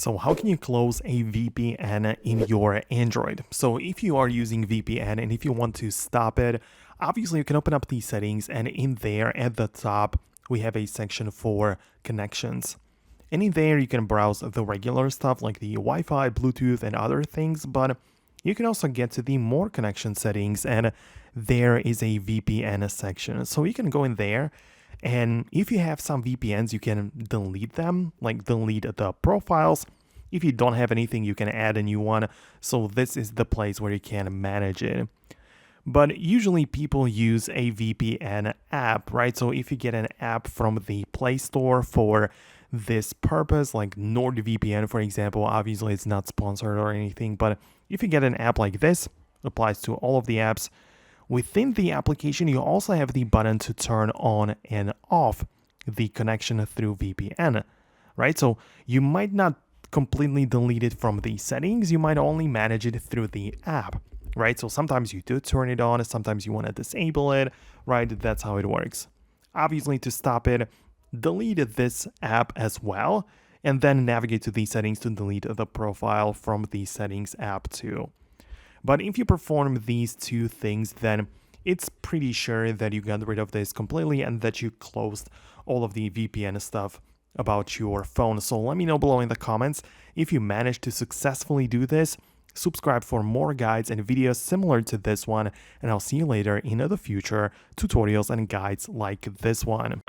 So how can you close a VPN in your Android? So if you are using VPN and if you want to stop it, obviously you can open up these settings, and in there at the top, we have a section for connections. And in there you can browse the regular stuff like the Wi-Fi, Bluetooth, and other things, but you can also get to the more connection settings, and there is a VPN section. So you can go in there, and if you have some VPNs, you can delete them, like delete the profiles. If you don't have anything, you can add a new one. So this is the place where you can manage it. But usually people use a VPN app, right? So if you get an app from the Play Store for this purpose, like NordVPN, for example, obviously it's not sponsored or anything, but if you get an app like this, applies to all of the apps. Within the application, you also have the button to turn on and off the connection through VPN, right? So you might not completely delete it from the settings, you might only manage it through the app, right? So sometimes you do turn it on, sometimes you want to disable it, right? That's how it works. Obviously, to stop it, delete this app as well, and then navigate to the settings to delete the profile from the settings app too. But if you perform these two things, then it's pretty sure that you got rid of this completely and that you closed all of the VPN stuff about your phone. So let me know below in the comments if you managed to successfully do this. Subscribe for more guides and videos similar to this one, and I'll see you later in the future tutorials and guides like this one.